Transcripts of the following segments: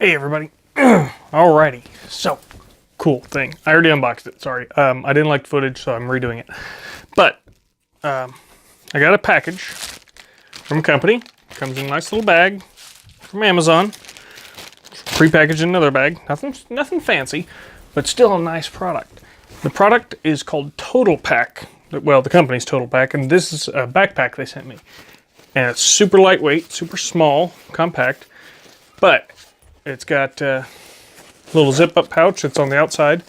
Hey everybody. Alrighty, so cool thing. I already unboxed it, sorry. I didn't like the footage, so I'm redoing it. But I got a package from a company. Comes in a nice little bag from Amazon. Pre-packaged in another bag. Nothing fancy, but still a nice product. The product is called Totalpac. Well, the company's Totalpac, and this is a backpack they sent me. And it's super lightweight, super small, compact, but it's got a little zip-up pouch that's on the outside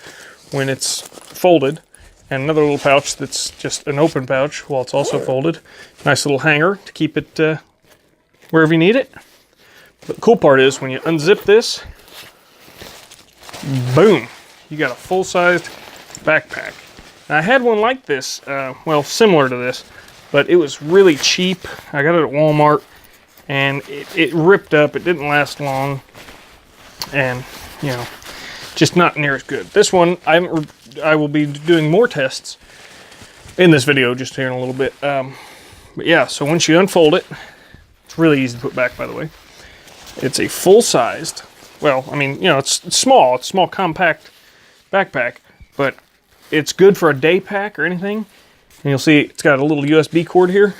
when it's folded, and another little pouch that's just an open pouch while it's also folded. Nice little hanger to keep it wherever you need it. But the cool part is when you unzip this, boom, you got a full-sized backpack. Now, I had one like this, well, similar to this, but it was really cheap. I got it at Walmart, and it ripped up. It didn't last long. And, you know, just not near as good. This one, I will be doing more tests in this video just here in a little bit. But yeah, so once you unfold it, it's really easy to put back, by the way. It's a full-sized, well, I mean, you know, it's small. It's a small, compact backpack, but it's good for a day pack or anything. And you'll see it's got a little USB cord here.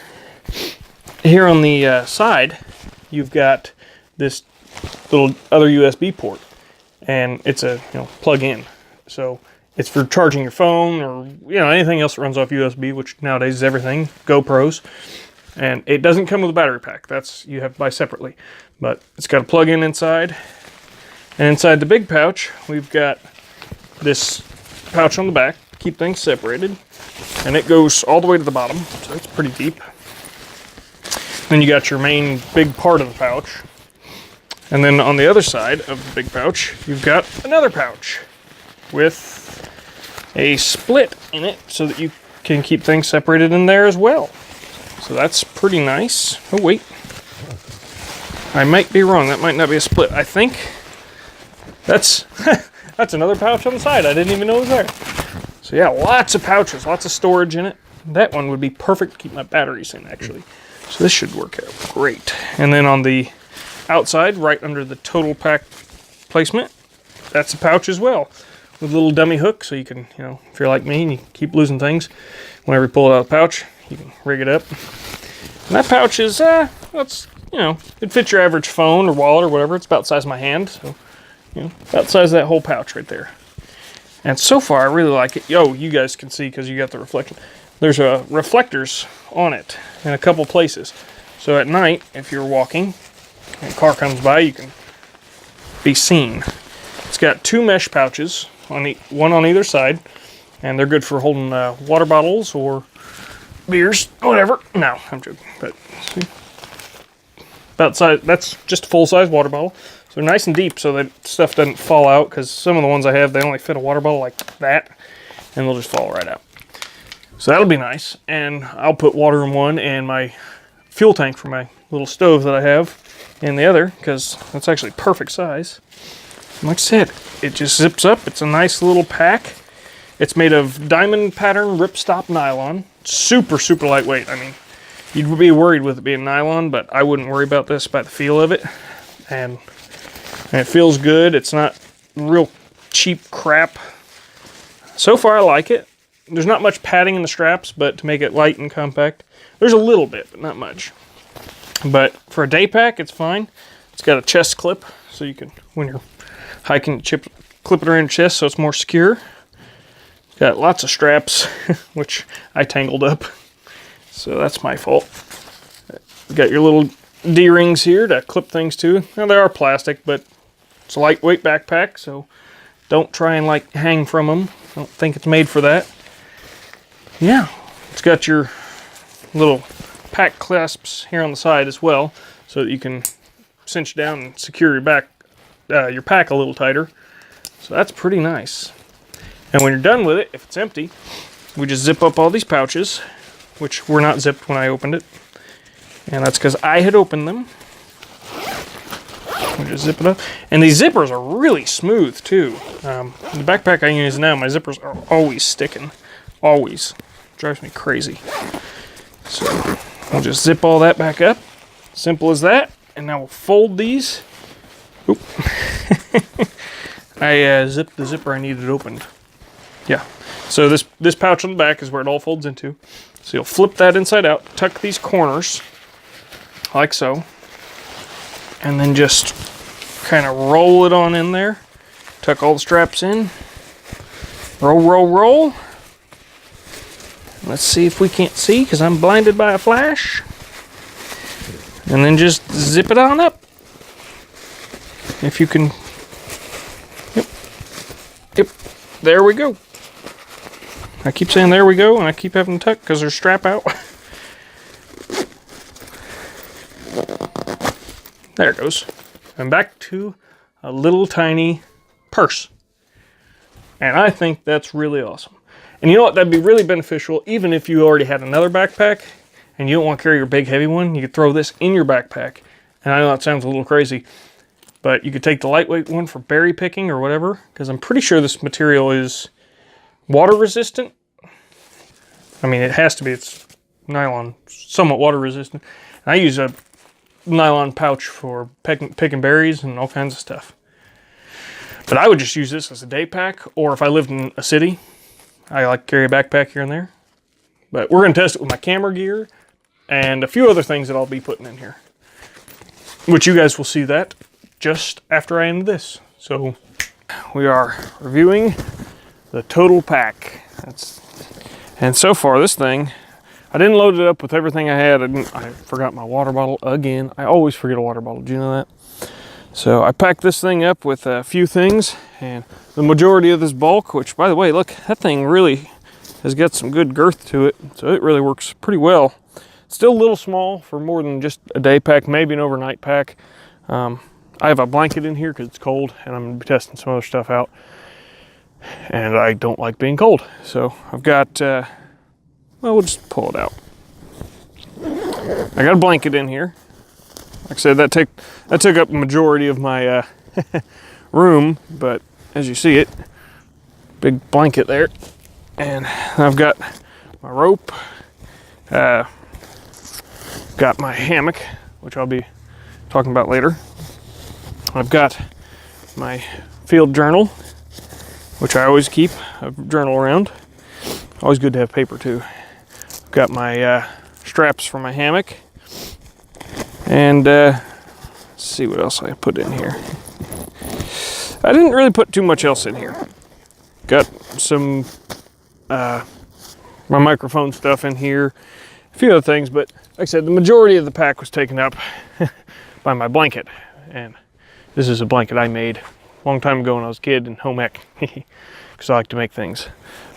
Here on the side, you've got this little other USB port, and it's a plug-in, so it's for charging your phone or anything else that runs off USB, which nowadays is everything, GoPros. And it doesn't come with a battery pack. That's, you have to buy separately, but it's got a plug-in inside. And inside the big pouch, we've got this pouch on the back to keep things separated, and it goes all the way to the bottom, so it's pretty deep. Then you got your main big part of the pouch. And then on the other side of the big pouch, you've got another pouch with a split in it so that you can keep things separated in there as well. So that's pretty nice. Oh, wait. I might be wrong. That might not be a split. I think that's that's another pouch on the side. I didn't even know it was there. So yeah, lots of pouches, lots of storage in it. That one would be perfect to keep my batteries in, actually. So this should work out great. And then on the outside, right under the Totalpac placement, that's a pouch as well, with a little dummy hook, so you can, if you're like me and you keep losing things, whenever you pull it out of the pouch, you can rig it up. And that pouch is, it's, it fits your average phone or wallet or whatever. It's about the size of my hand, so, about the size of that whole pouch right there. And so far, I really like it. You guys can see because you got the reflection. There's reflectors on it in a couple places. So at night, if you're walking, and a car comes by, you can be seen. It's got two mesh pouches, one on either side, and they're good for holding water bottles or beers, whatever. No, I'm joking. But see, about size. That's just a full-size water bottle. So they're nice and deep, so that stuff doesn't fall out. Because some of the ones I have, they only fit a water bottle like that, and they'll just fall right out. So that'll be nice. And I'll put water in one, and my fuel tank for my little stove that I have in the other, because that's actually perfect size. And like I said, it just zips up. It's a nice little pack. It's made of diamond pattern ripstop nylon. Super, super lightweight. I mean, you'd be worried with it being nylon, but I wouldn't worry about this by the feel of it. And it feels good. It's not real cheap crap. So far, I like it. There's not much padding in the straps, but to make it light and compact, there's a little bit, but not much. But for a day pack, it's fine. It's got a chest clip, so you can, when you're hiking, clip it around your chest so it's more secure. It's got lots of straps, which I tangled up, so that's my fault. You got your little D-rings here to clip things to. Now, they are plastic, but it's a lightweight backpack, so don't try and hang from them. I don't think it's made for that. Yeah, it's got your little pack clasps here on the side as well, so that you can cinch down and secure your pack a little tighter. So that's pretty nice. And when you're done with it, if it's empty, we just zip up all these pouches, which were not zipped when I opened it, and that's because I had opened them. We just zip it up, and these zippers are really smooth too. The backpack I use now, my zippers are always sticking, always. Drives me crazy. So we'll just zip all that back up. Simple as that. And now we'll fold these Oop. I zipped the zipper I needed opened. Yeah. So this pouch on the back is where it all folds into. So you'll flip that inside out, tuck these corners like so, and then just kind of roll it on in there. Tuck all the straps in. Roll, roll, roll. Let's see if we can't see because I'm blinded by a flash. And then just zip it on up. If you can. Yep. Yep. There we go. I keep saying there we go, and I keep having to tuck because there's strap out. There it goes. And back to a little tiny purse. And I think that's really awesome. And you know what? That'd be really beneficial even if you already had another backpack and you don't want to carry your big heavy one. You could throw this in your backpack. And I know that sounds a little crazy, but you could take the lightweight one for berry picking or whatever, because I'm pretty sure this material is water resistant. I mean, it has to be. It's nylon, somewhat water resistant. And I use a nylon pouch for picking berries and all kinds of stuff. But I would just use this as a day pack, or if I lived in a city, I like to carry a backpack here and there. But we're going to test it with my camera gear and a few other things that I'll be putting in here, which you guys will see that just after I end this. So we are reviewing the Totalpac. And so far this thing, I didn't load it up with everything I had. I forgot my water bottle again. I always forget a water bottle. Do you know that? So I packed this thing up with a few things, and the majority of this bulk, which by the way, look, that thing really has got some good girth to it. So it really works pretty well. Still a little small for more than just a day pack, maybe an overnight pack. I have a blanket in here because it's cold, and I'm gonna be testing some other stuff out. And I don't like being cold. So I've got, well, we'll just pull it out. I got a blanket in here. Like I said, that took up the majority of my room, but as you see it, big blanket there. And I've got my rope, got my hammock, which I'll be talking about later. I've got my field journal, which I always keep a journal around. Always good to have paper too. I've got my straps for my hammock. And let's see what else I put in here. I didn't really put too much else in here. Got some my microphone stuff in here, a few other things, but like I said, the majority of the pack was taken up by my blanket. And this is a blanket I made a long time ago when I was a kid in home ec, because I like to make things.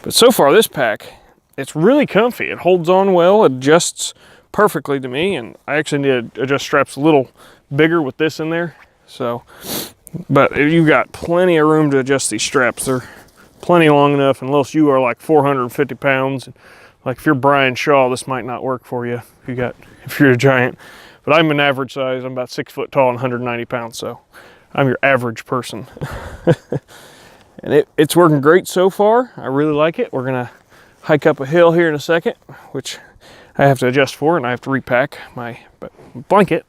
But so far this pack, it's really comfy. It holds on well, it adjusts perfectly to me, and I actually need to adjust straps a little bigger with this in there. So, but you've got plenty of room to adjust these straps. They're plenty long enough, unless you are like 450 pounds. Like if you're Brian Shaw, this might not work for you if you're a giant. But I'm an average size. I'm about 6 foot tall and 190 pounds, so I'm your average person. And it's working great so far. I really like it. We're gonna hike up a hill here in a second, which I have to adjust for, and I have to repack my blanket.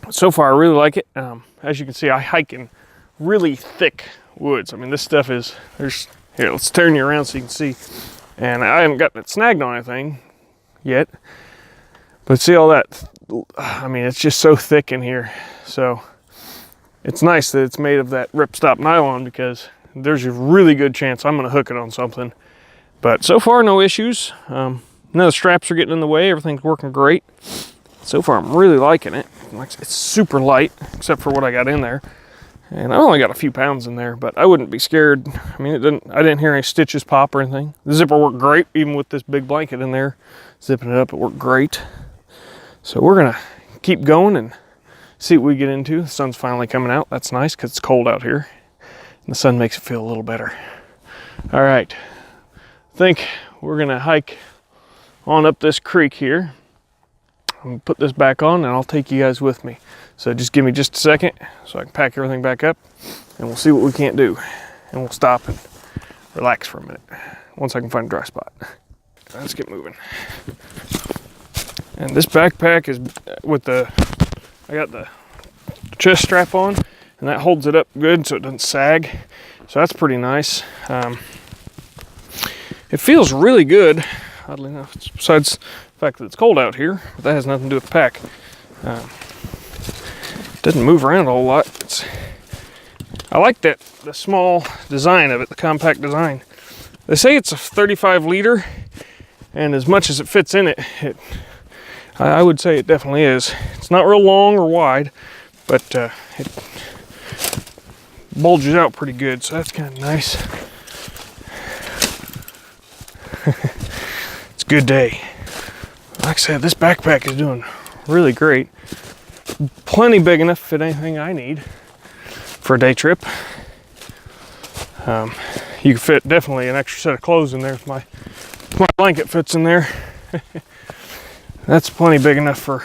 So far, I really like it. As you can see, I hike in really thick woods. I mean, this stuff is, here, let's turn you around so you can see. And I haven't gotten it snagged on anything yet. But see all that, I mean, it's just so thick in here. So it's nice that it's made of that ripstop nylon, because there's a really good chance I'm gonna hook it on something. But so far, no issues. None of the straps are getting in the way. Everything's working great. So far, I'm really liking it. It's super light, except for what I got in there. And I only got a few pounds in there, but I wouldn't be scared. I mean, I didn't hear any stitches pop or anything. The zipper worked great, even with this big blanket in there. Zipping it up, it worked great. So we're gonna keep going and see what we get into. The sun's finally coming out. That's nice, because it's cold out here. And the sun makes it feel a little better. All right, I think we're gonna hike on up this creek here. I'm gonna put this back on, and I'll take you guys with me. So just give me just a second so I can pack everything back up, and we'll see what we can't do. And we'll stop and relax for a minute once I can find a dry spot. Let's get moving. And this backpack is with I got the chest strap on. and that holds it up good so it doesn't sag. So that's pretty nice. It feels really good, oddly enough, besides the fact that it's cold out here, but that has nothing to do with the pack. Doesn't move around a whole lot. I like the small design of it, the compact design. They say it's a 35 liter, and as much as it fits in it, I would say it definitely is. It's not real long or wide, but it bulges out pretty good, so that's kind of nice. It's a good day. Like I said, this backpack is doing really great. Plenty big enough to fit anything I need for a day trip. You can fit definitely an extra set of clothes in there if my blanket fits in there. That's plenty big enough for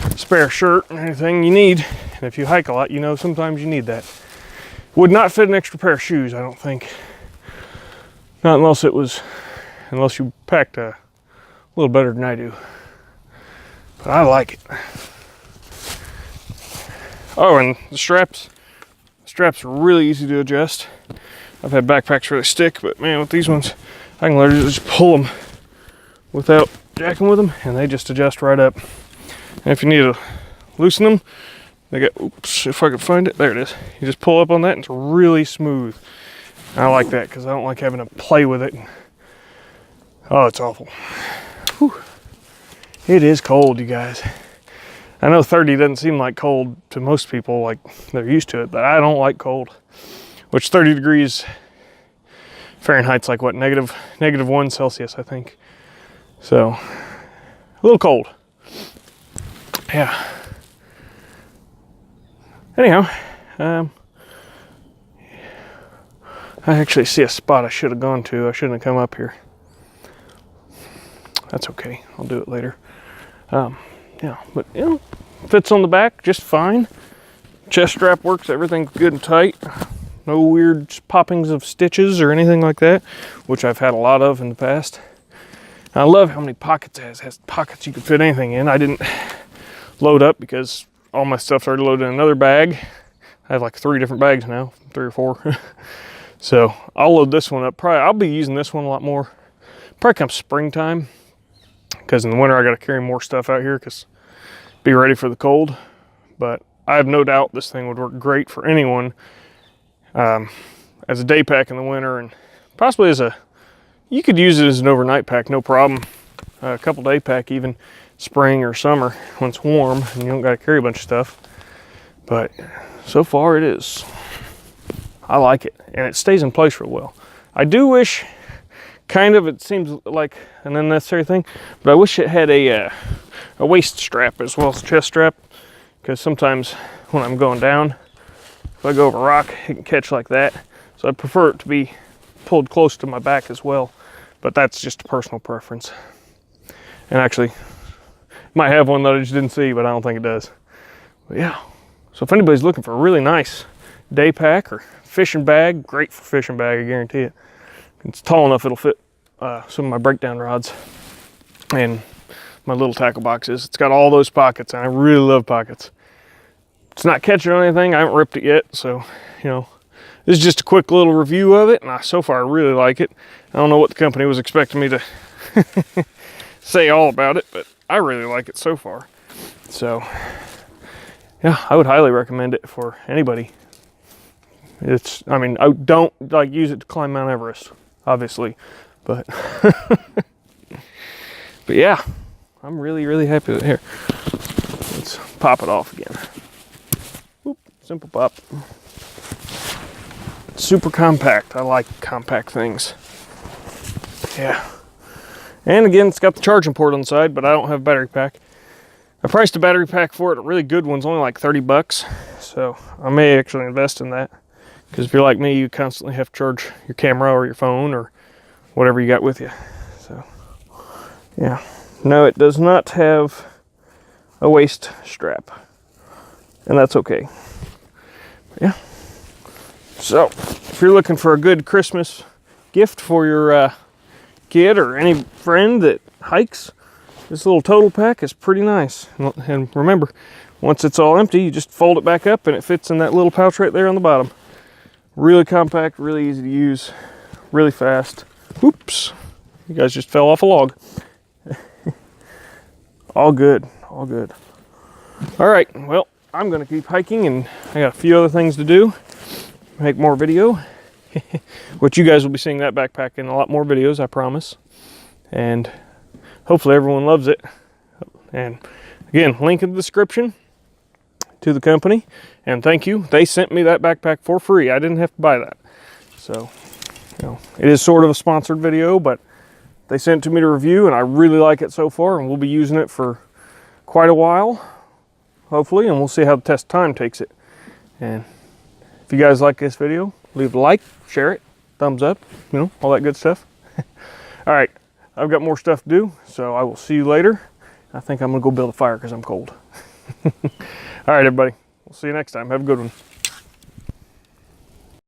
a spare shirt and anything you need. And if you hike a lot, you know sometimes you need that. Would not fit an extra pair of shoes, I don't think. Not unless you packed a little better than I do. But I like it. Oh, and the straps are really easy to adjust. I've had backpacks where they stick, but man, with these ones, I can literally just pull them without jacking with them, and they just adjust right up. And if you need to loosen them, they got, oops, if I could find it, there it is. You just pull up on that, and it's really smooth. And I like that, because I don't like having to play with it. Oh, it's awful. Whew. It is cold, you guys. I know 30 doesn't seem like cold to most people, like they're used to it, but I don't like cold. Which 30 degrees Fahrenheit's like what, negative 1 Celsius, I think. So, a little cold. Yeah. Anyhow, I actually see a spot I should have gone to. I shouldn't have come up here. That's okay. I'll do it later. Yeah, but you know, fits on the back just fine. Chest strap works, everything's good and tight. No weird poppings of stitches or anything like that, which I've had a lot of in the past. I love how many pockets it has. It has pockets you can fit anything in. I didn't load up because all my stuff's already loaded in another bag. I have like 3 different bags now, 3 or 4. So I'll load this one up. Probably I'll be using this one a lot more. Probably come springtime, because in the winter I got to carry more stuff out here because be ready for the cold. But I have no doubt this thing would work great for anyone as a day pack in the winter, and possibly you could use it as an overnight pack, no problem. A couple day pack even spring or summer when it's warm and you don't got to carry a bunch of stuff. But so far I like it, and it stays in place real well. I do wish, it seems like an unnecessary thing, but I wish it had a waist strap as well as a chest strap, because sometimes when I'm going down, if I go over a rock, it can catch like that. So I prefer it to be pulled close to my back as well, but that's just a personal preference. And actually, might have one that I just didn't see, but I don't think it does. But yeah, so if anybody's looking for a really nice day pack or fishing bag, great for fishing bag, I guarantee it. It's tall enough it'll fit some of my breakdown rods and my little tackle boxes. It's got all those pockets, and I really love pockets. It's not catching on anything. I haven't ripped it yet, so you know, this is just a quick little review of it, and so far I really like it. I don't know what the company was expecting me to say all about it, but I really like it so far. So yeah, I would highly recommend it for anybody. I mean, I don't like use it to climb Mount Everest, obviously, but but yeah, I'm really happy with it. Here, let's pop it off again. Whoop, simple pop. It's super compact. I like compact things. Yeah, and again, it's got the charging port on the side, but I don't have a battery pack. I priced a battery pack for it. A really good one's only like 30 bucks, so I may actually invest in that. Because if you're like me, you constantly have to charge your camera or your phone or whatever you got with you. So, yeah. No, it does not have a waist strap. And that's okay. But yeah. So, if you're looking for a good Christmas gift for your kid or any friend that hikes, This little Totalpac is pretty nice. And remember, once it's all empty, you just fold it back up and it fits in that little pouch right there on the bottom. Really compact, really easy to use, really fast. Oops, you guys just fell off a log. All good, all good. All right, well, I'm gonna keep hiking and I got a few other things to do. Make more video, which you guys will be seeing that backpack in a lot more videos, I promise. And hopefully everyone loves it. And again, link in the description to the company. And thank you. They sent me that backpack for free. I didn't have to buy that. So, you know, it is sort of a sponsored video, but they sent it to me to review and I really like it so far. And we'll be using it for quite a while, hopefully. And we'll see how the test time takes it. And if you guys like this video, leave a like, share it, thumbs up, you know, all that good stuff. All right. I've got more stuff to do, so I will see you later. I think I'm gonna go build a fire because I'm cold. All right, everybody. We'll see you next time. Have a good one.